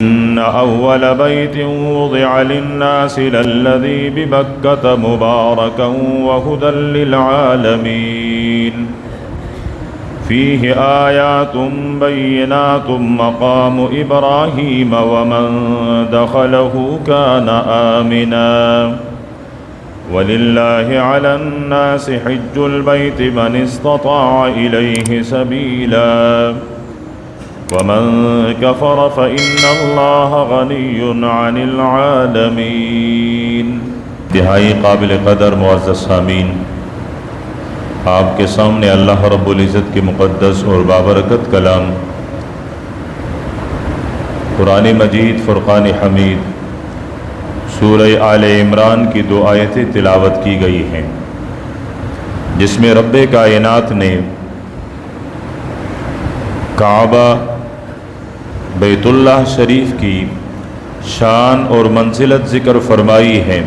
إن أول بيت وضع للناس للذي ببكة مباركا وهدى للعالمين فيه آيات بينات مقام إبراهيم ومن دخله كان آمنا ولله على الناس حج البيت من استطاع إليه سبيلا ومن كفر فإن الله غني عن العالمين۔ انتہائی قابل قدر معزز سامعین، آپ کے سامنے اللہ رب العزت کے مقدس اور بابرکت کلام قرآن مجید فرقان حمید سورہ آل عمران کی 2 آیتیں تلاوت کی گئی ہیں، جس میں رب کائنات نے کعبہ بیت اللہ شریف کی شان اور منزلت ذکر فرمائی ہے،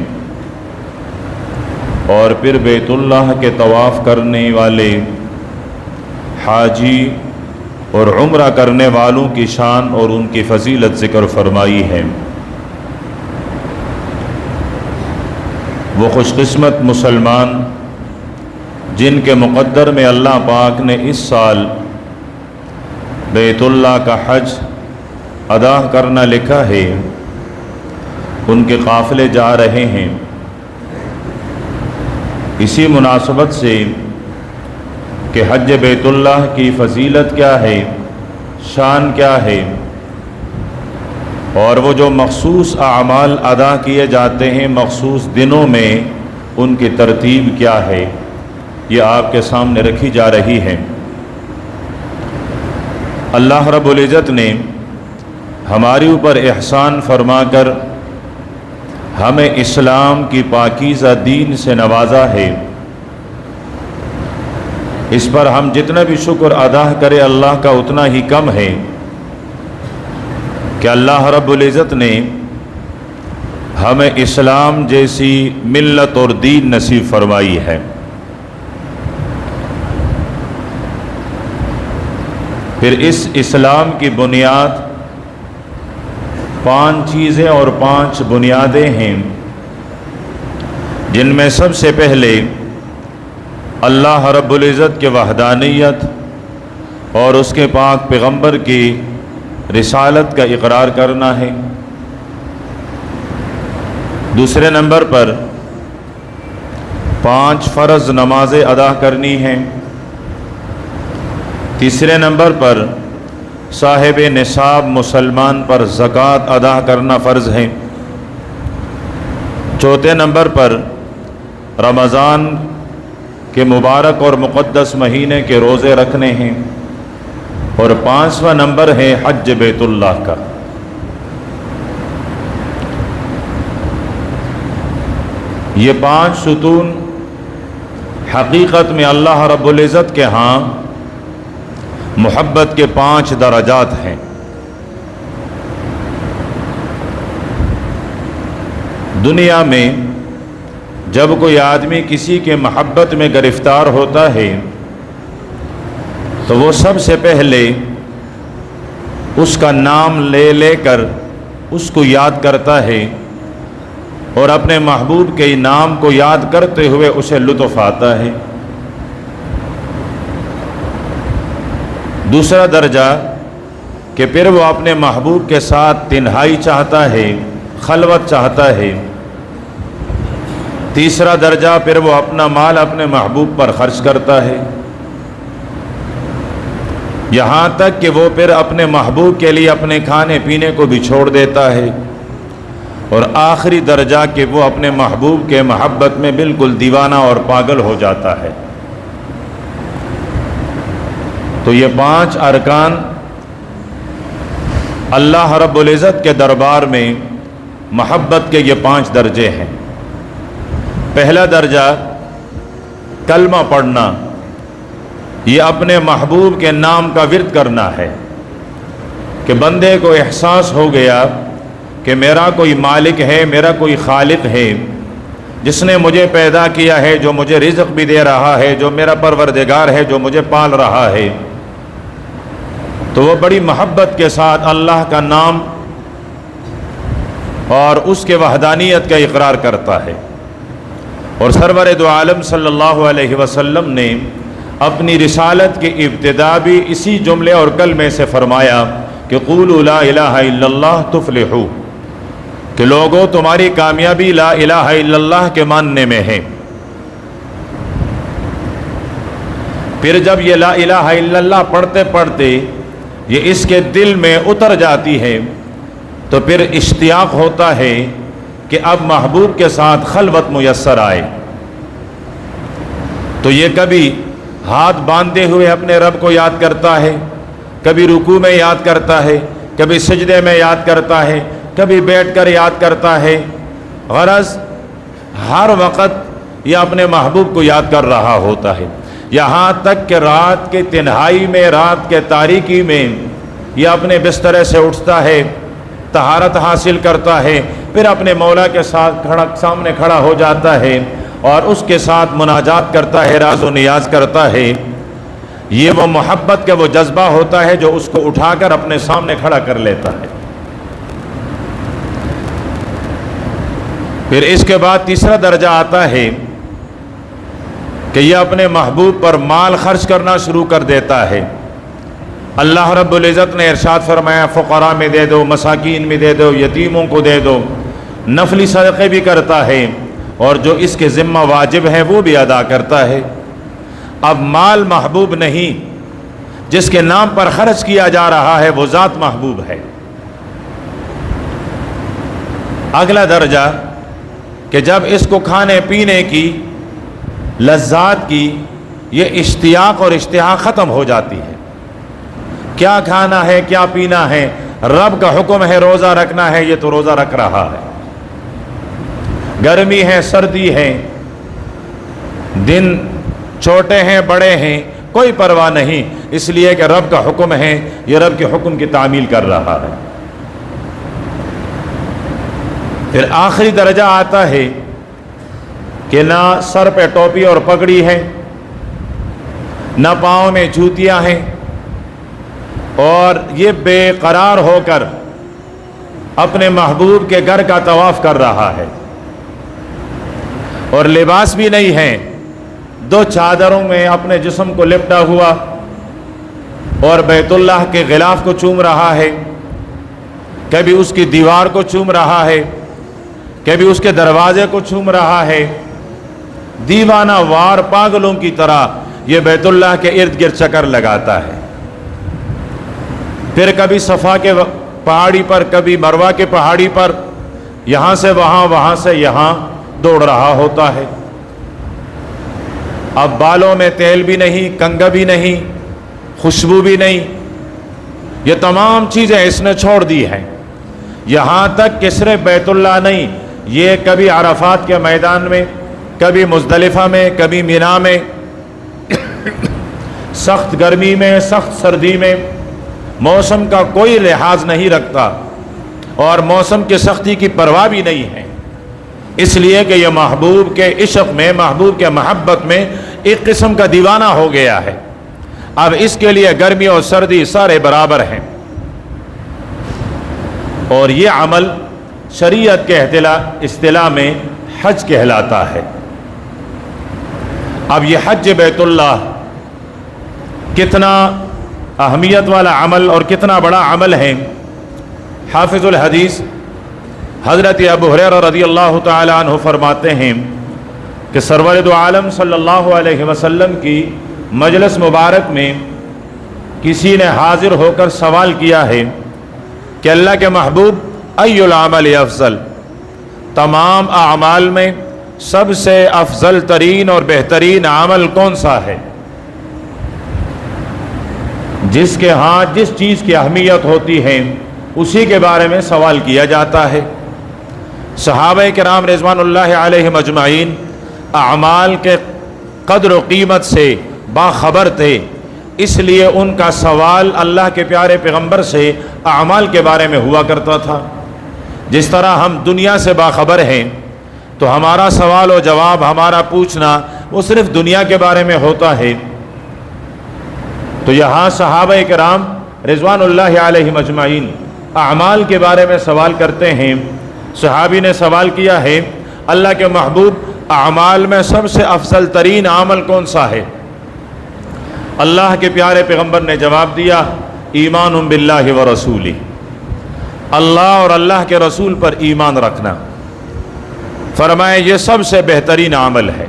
اور پھر بیت اللہ کے طواف کرنے والے حاجی اور عمرہ کرنے والوں کی شان اور ان کی فضیلت ذکر فرمائی ہے۔ وہ خوش قسمت مسلمان جن کے مقدر میں اللہ پاک نے اس سال بیت اللہ کا حج ادا کرنا لکھا ہے، ان کے قافلے جا رہے ہیں۔ اسی مناسبت سے کہ حج بیت اللہ کی فضیلت کیا ہے، شان کیا ہے، اور وہ جو مخصوص اعمال ادا کیے جاتے ہیں مخصوص دنوں میں، ان کی ترتیب کیا ہے، یہ آپ کے سامنے رکھی جا رہی ہے۔ اللہ رب العزت نے ہمارے اوپر احسان فرما کر ہمیں اسلام کی پاکیزہ دین سے نوازا ہے۔ اس پر ہم جتنا بھی شکر ادا کرے اللہ کا اتنا ہی کم ہے کہ اللہ رب العزت نے ہمیں اسلام جیسی ملت اور دین نصیب فرمائی ہے۔ پھر اس اسلام کی بنیاد 5 چیزیں اور 5 بنیادیں ہیں، جن میں سب سے پہلے اللہ رب العزت کے وحدانیت اور اس کے پاک پیغمبر کی رسالت کا اقرار کرنا ہے۔ دوسرے نمبر پر 5 فرض نمازیں ادا کرنی ہیں۔ تیسرے نمبر پر صاحب نصاب مسلمان پر زکوٰۃ ادا کرنا فرض ہے۔ چوتھے نمبر پر رمضان کے مبارک اور مقدس مہینے کے روزے رکھنے ہیں، اور 5واں نمبر ہے حج بیت اللہ کا۔ یہ 5 ستون حقیقت میں اللہ رب العزت کے ہاں محبت کے 5 درجات ہیں۔ دنیا میں جب کوئی آدمی کسی کے محبت میں گرفتار ہوتا ہے تو وہ سب سے پہلے اس کا نام لے لے کر اس کو یاد کرتا ہے، اور اپنے محبوب کے نام کو یاد کرتے ہوئے اسے لطف آتا ہے۔ دوسرا درجہ کہ پھر وہ اپنے محبوب کے ساتھ تنہائی چاہتا ہے، خلوت چاہتا ہے۔ تیسرا درجہ پھر وہ اپنا مال اپنے محبوب پر خرچ کرتا ہے، یہاں تک کہ وہ پھر اپنے محبوب کے لیے اپنے کھانے پینے کو بھی چھوڑ دیتا ہے۔ اور آخری درجہ کہ وہ اپنے محبوب کے محبت میں بالکل دیوانہ اور پاگل ہو جاتا ہے۔ تو یہ 5 ارکان اللہ رب العزت کے دربار میں محبت کے یہ 5 درجے ہیں۔ پہلا درجہ کلمہ پڑھنا، یہ اپنے محبوب کے نام کا ورد کرنا ہے کہ بندے کو احساس ہو گیا کہ میرا کوئی مالک ہے، میرا کوئی خالق ہے، جس نے مجھے پیدا کیا ہے، جو مجھے رزق بھی دے رہا ہے، جو میرا پروردگار ہے، جو مجھے پال رہا ہے۔ تو وہ بڑی محبت کے ساتھ اللہ کا نام اور اس کے وحدانیت کا اقرار کرتا ہے۔ اور سرور دو عالم صلی اللہ علیہ وسلم نے اپنی رسالت کی ابتدا بھی اسی جملے اور کلمے سے فرمایا کہ قولوا لا الہ الا اللہ تفلحوا، کہ لوگوں تمہاری کامیابی لا الہ الا اللہ کے ماننے میں ہے۔ پھر جب یہ لا الہ الا اللہ پڑھتے پڑھتے یہ اس کے دل میں اتر جاتی ہے تو پھر اشتیاق ہوتا ہے کہ اب محبوب کے ساتھ خلوت میسر آئے۔ تو یہ کبھی ہاتھ باندھے ہوئے اپنے رب کو یاد کرتا ہے، کبھی رکوع میں یاد کرتا ہے، کبھی سجدے میں یاد کرتا ہے، کبھی بیٹھ کر یاد کرتا ہے۔ غرض ہر وقت یہ اپنے محبوب کو یاد کر رہا ہوتا ہے، یہاں تک کہ رات کے تنہائی میں، رات کے تاریکی میں یہ اپنے بسترے سے اٹھتا ہے، طہارت حاصل کرتا ہے، پھر اپنے مولا کے ساتھ سامنے کھڑا ہو جاتا ہے اور اس کے ساتھ مناجات کرتا ہے، راز و نیاز کرتا ہے۔ یہ وہ محبت کا وہ جذبہ ہوتا ہے جو اس کو اٹھا کر اپنے سامنے کھڑا کر لیتا ہے۔ پھر اس کے بعد تیسرا درجہ آتا ہے کہ یہ اپنے محبوب پر مال خرچ کرنا شروع کر دیتا ہے۔ اللہ رب العزت نے ارشاد فرمایا فقراء میں دے دو، مساکین میں دے دو، یتیموں کو دے دو، نفلی صدقے بھی کرتا ہے اور جو اس کے ذمہ واجب ہے وہ بھی ادا کرتا ہے۔ اب مال محبوب نہیں، جس کے نام پر خرچ کیا جا رہا ہے وہ ذات محبوب ہے۔ اگلا درجہ کہ جب اس کو کھانے پینے کی لذات کی یہ اشتیاق اور اشتہا ختم ہو جاتی ہے، کیا کھانا ہے کیا پینا ہے، رب کا حکم ہے روزہ رکھنا ہے، یہ تو روزہ رکھ رہا ہے۔ گرمی ہے سردی ہے، دن چھوٹے ہیں بڑے ہیں، کوئی پرواہ نہیں، اس لیے کہ رب کا حکم ہے، یہ رب کے حکم کی تعمیل کر رہا ہے۔ پھر آخری درجہ آتا ہے کہ نہ سر پہ ٹوپی اور پگڑی ہے، نہ پاؤں میں جوتیاں ہیں، اور یہ بے قرار ہو کر اپنے محبوب کے گھر کا طواف کر رہا ہے، اور لباس بھی نہیں ہے، دو چادروں میں اپنے جسم کو لپٹا ہوا اور بیت اللہ کے غلاف کو چوم رہا ہے، کبھی اس کی دیوار کو چوم رہا ہے، کبھی اس کے دروازے کو چوم رہا ہے، دیوانہ وار پاگلوں کی طرح یہ بیت اللہ کے ارد گرد چکر لگاتا ہے۔ پھر کبھی صفا کے پہاڑی پر، کبھی مروہ کے پہاڑی پر، یہاں سے وہاں، وہاں سے یہاں دوڑ رہا ہوتا ہے۔ اب بالوں میں تیل بھی نہیں، کنگھا بھی نہیں، خوشبو بھی نہیں، یہ تمام چیزیں اس نے چھوڑ دی ہیں۔ یہاں تک کہ صرف بیت اللہ نہیں، یہ کبھی عرفات کے میدان میں، کبھی مزدلفہ میں، کبھی مینا میں، سخت گرمی میں، سخت سردی میں، موسم کا کوئی لحاظ نہیں رکھتا اور موسم کی سختی کی پرواہ بھی نہیں ہے، اس لیے کہ یہ محبوب کے عشق میں، محبوب کے محبت میں ایک قسم کا دیوانہ ہو گیا ہے۔ اب اس کے لیے گرمی اور سردی سارے برابر ہیں، اور یہ عمل شریعت کے اصطلاح میں حج کہلاتا ہے۔ اب یہ حج بیت اللہ کتنا اہمیت والا عمل اور کتنا بڑا عمل ہے، حافظ الحدیث حضرت ابو ہریرہ رضی اللہ تعالی عنہ فرماتے ہیں کہ سرور دو عالم صلی اللہ علیہ وسلم کی مجلس مبارک میں کسی نے حاضر ہو کر سوال کیا ہے کہ اللہ کے محبوب ای العمل افضل، تمام اعمال میں سب سے افضل ترین اور بہترین عمل کون سا ہے؟ جس کے ہاں جس چیز کی اہمیت ہوتی ہے اسی کے بارے میں سوال کیا جاتا ہے۔ صحابہ کرام رضوان اللہ علیہم اجمعین اعمال کے قدر و قیمت سے باخبر تھے، اس لیے ان کا سوال اللہ کے پیارے پیغمبر سے اعمال کے بارے میں ہوا کرتا تھا۔ جس طرح ہم دنیا سے باخبر ہیں تو ہمارا سوال و جواب، ہمارا پوچھنا وہ صرف دنیا کے بارے میں ہوتا ہے، تو یہاں صحابہ کرام رضوان اللہ علیہم اجمعین اعمال کے بارے میں سوال کرتے ہیں صحابی نے سوال کیا ہے اللہ کے محبوب اعمال میں سب سے افضل ترین عمل کون سا ہے؟ اللہ کے پیارے پیغمبر نے جواب دیا ایمان باللہ و رسولہ، اللہ اور اللہ کے رسول پر ایمان رکھنا۔ فرمایا یہ سب سے بہترین عمل ہے۔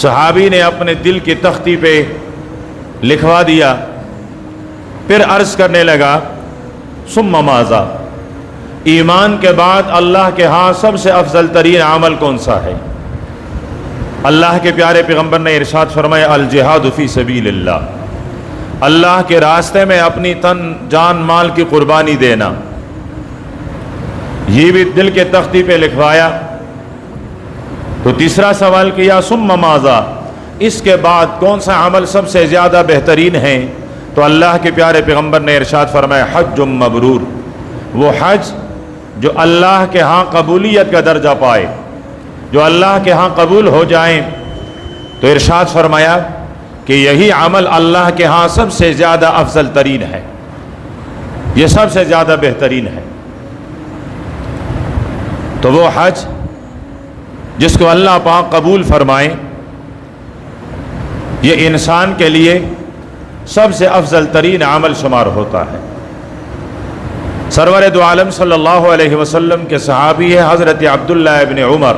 صحابی نے اپنے دل کی تختی پہ لکھوا دیا، پھر عرض کرنے لگا ثم ماذا، ایمان کے بعد اللہ کے ہاں سب سے افضل ترین عمل کون سا ہے؟ اللہ کے پیارے پیغمبر نے ارشاد فرمایا الجہاد فی سبیل اللہ، اللہ کے راستے میں اپنی تن جان مال کی قربانی دینا۔ یہ بھی دل کے تختی پہ لکھوایا۔ تو تیسرا سوال کیا ثم ماذا، اس کے بعد کون سا عمل سب سے زیادہ بہترین ہے؟ تو اللہ کے پیارے پیغمبر نے ارشاد فرمایا حج مبرور، وہ حج جو اللہ کے ہاں قبولیت کا درجہ پائے، جو اللہ کے ہاں قبول ہو جائیں۔ تو ارشاد فرمایا کہ یہی عمل اللہ کے ہاں سب سے زیادہ افضل ترین ہے، یہ سب سے زیادہ بہترین ہے۔ تو وہ حج جس کو اللہ پاک قبول فرمائے، یہ انسان کے لیے سب سے افضل ترین عمل شمار ہوتا ہے۔ سرور دو عالم صلی اللہ علیہ وسلم کے صحابی ہے حضرت عبداللہ ابن عمر،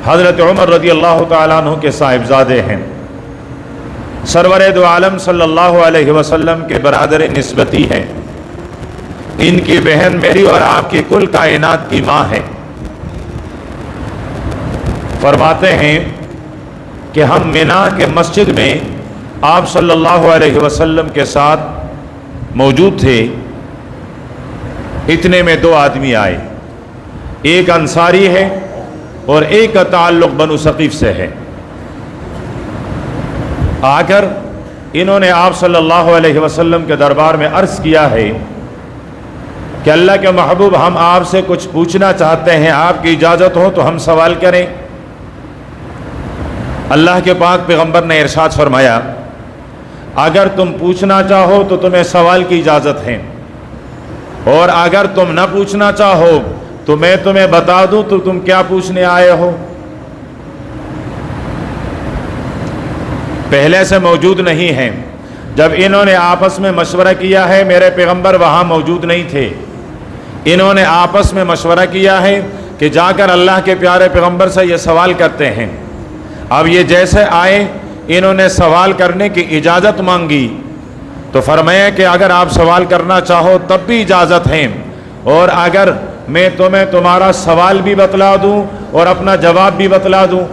حضرت عمر رضی اللہ تعالیٰ عنہ کے صاحبزادے ہیں۔ سرور دو عالم صلی اللہ علیہ وسلم کے برادر نسبتی ہیں۔ ان کی بہن میری اور آپ کی کل کائنات کی ماں ہے۔ فرماتے ہیں کہ ہم مینا کے مسجد میں آپ صلی اللہ علیہ وسلم کے ساتھ موجود تھے، اتنے میں دو آدمی آئے، ایک انصاری ہے اور ایک کا تعلق بنو ثقیف سے ہے۔ آ کر انہوں نے آپ صلی اللہ علیہ وسلم کے دربار میں عرض کیا ہے کہ اللہ کے محبوب ہم آپ سے کچھ پوچھنا چاہتے ہیں، آپ کی اجازت ہو تو ہم سوال کریں۔ اللہ کے پاک پیغمبر نے ارشاد فرمایا اگر تم پوچھنا چاہو تو تمہیں سوال کی اجازت ہے، اور اگر تم نہ پوچھنا چاہو تو میں تمہیں بتا دوں تو تم کیا پوچھنے آئے ہو۔ پہلے سے موجود نہیں ہیں۔ جب انہوں نے آپس میں مشورہ کیا ہے، میرے پیغمبر وہاں موجود نہیں تھے، انہوں نے آپس میں مشورہ کیا ہے کہ جا کر اللہ کے پیارے پیغمبر سے یہ سوال کرتے ہیں۔ اب یہ جیسے آئے انہوں نے سوال کرنے کی اجازت مانگی، تو فرمایا کہ اگر آپ سوال کرنا چاہو تب بھی اجازت ہے، اور اگر میں تمہیں تمہارا سوال بھی بتلا دوں اور اپنا جواب بھی بتلا دوں۔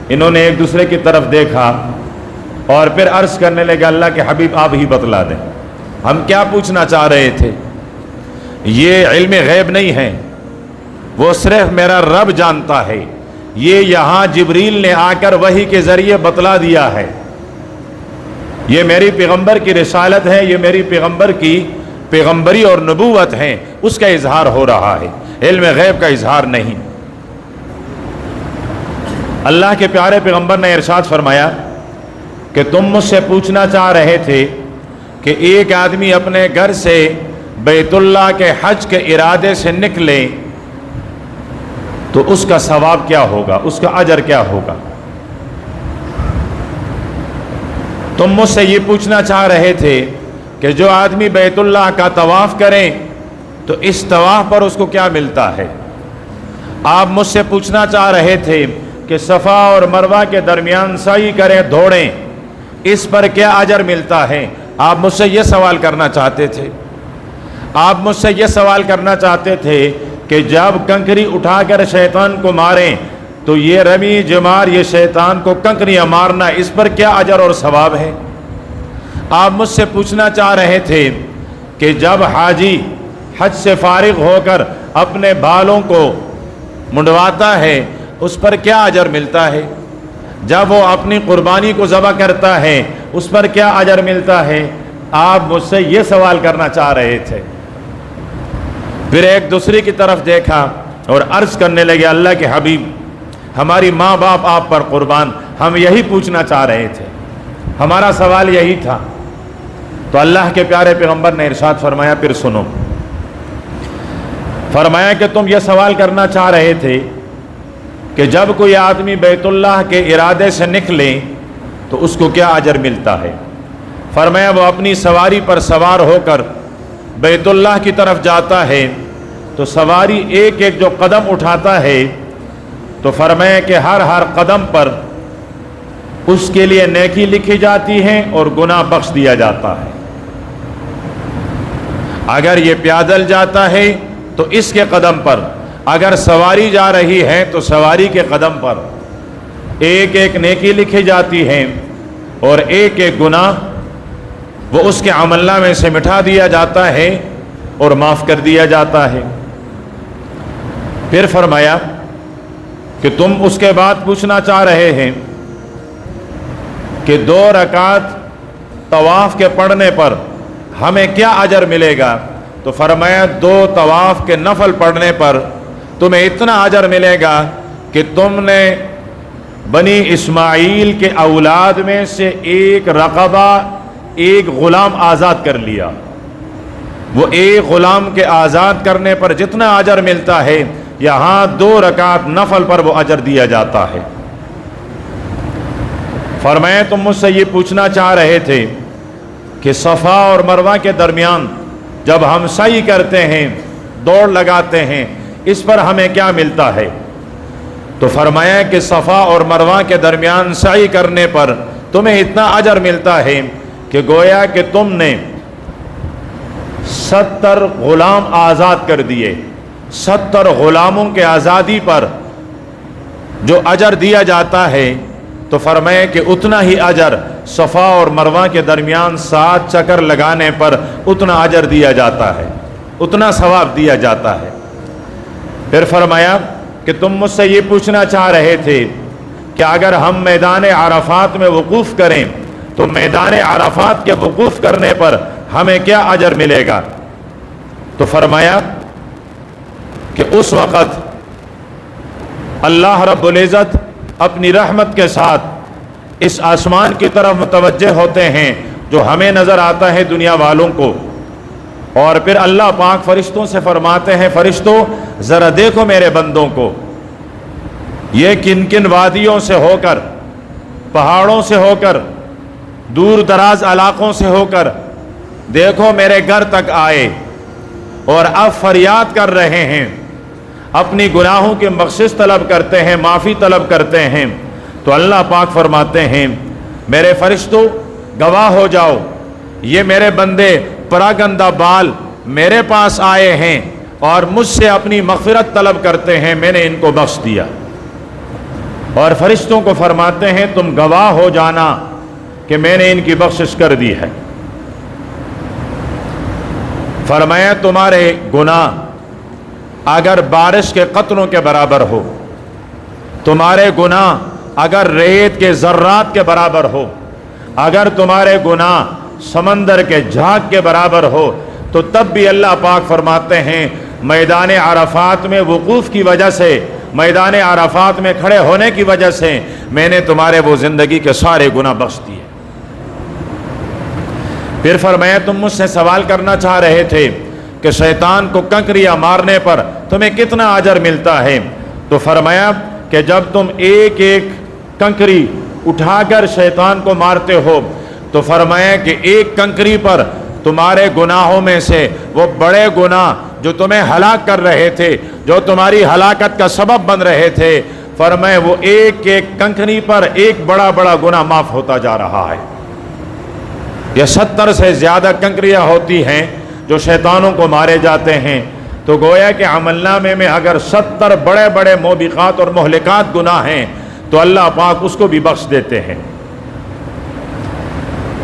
انہوں نے ایک دوسرے کی طرف دیکھا اور پھر عرض کرنے لگے اللہ کے حبیب آپ ہی بتلا دیں، ہم کیا پوچھنا چاہ رہے تھے؟ یہ علم غیب نہیں ہے، وہ صرف میرا رب جانتا ہے، یہ یہاں جبریل نے آ کر وحی کے ذریعے بتلا دیا ہے، یہ میری پیغمبر کی رسالت ہے، یہ میری پیغمبر کی پیغمبری اور نبوت ہے، اس کا اظہار ہو رہا ہے، علم غیب کا اظہار نہیں۔ اللہ کے پیارے پیغمبر نے ارشاد فرمایا کہ تم مجھ سے پوچھنا چاہ رہے تھے کہ ایک آدمی اپنے گھر سے بیت اللہ کے حج کے ارادے سے نکلے تو اس کا ثواب کیا ہوگا، اس کا اجر کیا ہوگا۔ تم مجھ سے یہ پوچھنا چاہ رہے تھے کہ جو آدمی بیت اللہ کا طواف کریں تو اس طواف پر اس کو کیا ملتا ہے۔ آپ مجھ سے پوچھنا چاہ رہے تھے کہ صفا اور مروہ کے درمیان سعی کریں، دوڑیں، اس پر کیا اجر ملتا ہے۔ آپ مجھ سے یہ سوال کرنا چاہتے تھے۔ آپ مجھ سے یہ سوال کرنا چاہتے تھے کہ جب کنکری اٹھا کر شیطان کو ماریں تو یہ رمی جمار، یہ شیطان کو کنکریاں مارنا، اس پر کیا اجر اور ثواب ہے۔ آپ مجھ سے پوچھنا چاہ رہے تھے کہ جب حاجی حج سے فارغ ہو کر اپنے بالوں کو منڈواتا ہے اس پر کیا اجر ملتا ہے، جب وہ اپنی قربانی کو ذبح کرتا ہے اس پر کیا اجر ملتا ہے۔ آپ مجھ سے یہ سوال کرنا چاہ رہے تھے۔ پھر ایک دوسرے کی طرف دیکھا اور عرض کرنے لگے اللہ کے حبیب ہماری ماں باپ آپ پر قربان، ہم یہی پوچھنا چاہ رہے تھے، ہمارا سوال یہی تھا۔ تو اللہ کے پیارے پیغمبر نے ارشاد فرمایا پھر سنو، فرمایا کہ تم یہ سوال کرنا چاہ رہے تھے کہ جب کوئی آدمی بیت اللہ کے ارادے سے نکلے تو اس کو کیا اجر ملتا ہے؟ فرمایا وہ اپنی سواری پر سوار ہو کر بیت اللہ کی طرف جاتا ہے تو سواری ایک ایک جو قدم اٹھاتا ہے تو فرمایا کہ ہر قدم پر اس کے لیے نیکی لکھی جاتی ہے اور گناہ بخش دیا جاتا ہے۔ اگر یہ پیادل جاتا ہے تو اس کے قدم پر، اگر سواری جا رہی ہے تو سواری کے قدم پر ایک ایک نیکی لکھی جاتی ہے اور ایک ایک گناہ وہ اس کے عمل نامے سے مٹا دیا جاتا ہے اور معاف کر دیا جاتا ہے۔ پھر فرمایا کہ تم اس کے بعد پوچھنا چاہ رہے ہیں کہ 2 رکعت طواف کے پڑھنے پر ہمیں کیا اجر ملے گا؟ تو فرمایا 2 طواف کے نفل پڑھنے پر تمہیں اتنا اجر ملے گا کہ تم نے بنی اسماعیل کے اولاد میں سے ایک رقبہ، ایک غلام آزاد کر لیا۔ وہ ایک غلام کے آزاد کرنے پر جتنا اجر ملتا ہے یہاں 2 رکعت نفل پر وہ اجر دیا جاتا ہے۔ فرمایا تم مجھ سے یہ پوچھنا چاہ رہے تھے کہ صفا اور مروہ کے درمیان جب ہم سعی کرتے ہیں، دوڑ لگاتے ہیں، اس پر ہمیں کیا ملتا ہے؟ تو فرمایا کہ صفا اور مروہ کے درمیان سعی کرنے پر تمہیں اتنا اجر ملتا ہے کہ گویا کہ تم نے 70 غلام آزاد کر دیے۔ 70 غلاموں کے آزادی پر جو اجر دیا جاتا ہے تو فرمایا کہ اتنا ہی اجر صفا اور مروہ کے درمیان 7 چکر لگانے پر اتنا اجر دیا جاتا ہے، اتنا ثواب دیا جاتا ہے۔ پھر فرمایا کہ تم مجھ سے یہ پوچھنا چاہ رہے تھے کہ اگر ہم میدان عرفات میں وقوف کریں تو میدان عرفات کے وقوف کرنے پر ہمیں کیا اجر ملے گا؟ تو فرمایا کہ اس وقت اللہ رب العزت اپنی رحمت کے ساتھ اس آسمان کی طرف متوجہ ہوتے ہیں جو ہمیں نظر آتا ہے دنیا والوں کو، اور پھر اللہ پاک فرشتوں سے فرماتے ہیں فرشتوں ذرا دیکھو میرے بندوں کو، یہ کن کن وادیوں سے ہو کر، پہاڑوں سے ہو کر، دور دراز علاقوں سے ہو کر دیکھو میرے گھر تک آئے اور اب فریاد کر رہے ہیں، اپنی گناہوں کی بخشش طلب کرتے ہیں، معافی طلب کرتے ہیں۔ تو اللہ پاک فرماتے ہیں میرے فرشتوں گواہ ہو جاؤ، یہ میرے بندے پراگندہ بال میرے پاس آئے ہیں اور مجھ سے اپنی مغفرت طلب کرتے ہیں، میں نے ان کو بخش دیا۔ اور فرشتوں کو فرماتے ہیں تم گواہ ہو جانا کہ میں نے ان کی بخشش کر دی ہے۔ فرمایا تمہارے گناہ اگر بارش کے قطروں کے برابر ہو، تمہارے گناہ اگر ریت کے ذرات کے برابر ہو، اگر تمہارے گناہ سمندر کے جھاگ کے برابر ہو، تو تب بھی اللہ پاک فرماتے ہیں میدان عرفات میں وقوف کی وجہ سے، میدان عرفات میں کھڑے ہونے کی وجہ سے میں نے تمہارے وہ زندگی کے سارے گناہ بخش دیے۔ پھر فرمایا تم مجھ سے سوال کرنا چاہ رہے تھے کہ شیطان کو کنکریاں مارنے پر تمہیں کتنا اجر ملتا ہے؟ تو فرمایا کہ جب تم ایک ایک کنکری اٹھا کر شیطان کو مارتے ہو تو فرمایا کہ ایک کنکری پر تمہارے گناہوں میں سے وہ بڑے گناہ جو تمہیں ہلاک کر رہے تھے، جو تمہاری ہلاکت کا سبب بن رہے تھے، فرمایا وہ ایک ایک کنکری پر ایک بڑا بڑا گناہ معاف ہوتا جا رہا ہے۔ یہ 70 سے زیادہ کنکریاں ہوتی ہیں جو شیطانوں کو مارے جاتے ہیں، تو گویا کہ عمل نامے میں اگر 70 بڑے بڑے موبقات اور مہلکات گناہ ہیں تو اللہ پاک اس کو بھی بخش دیتے ہیں۔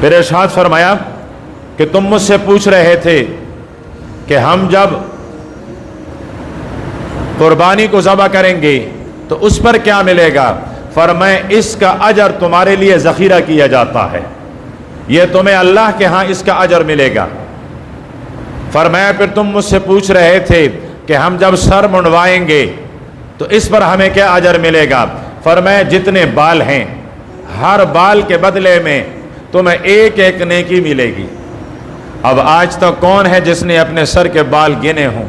پھر ارشاد فرمایا کہ تم مجھ سے پوچھ رہے تھے کہ ہم جب قربانی کو ذبح کریں گے تو اس پر کیا ملے گا؟ فرمایا اس کا اجر تمہارے لیے ذخیرہ کیا جاتا ہے، یہ تمہیں اللہ کے ہاں اس کا اجر ملے گا۔ فرمایا پھر تم مجھ سے پوچھ رہے تھے کہ ہم جب سر منڈوائیں گے تو اس پر ہمیں کیا اجر ملے گا؟ فرمایا جتنے بال ہیں ہر بال کے بدلے میں تمہیں ایک ایک نیکی ملے گی۔ اب آج تک کون ہے جس نے اپنے سر کے بال گنے ہوں؟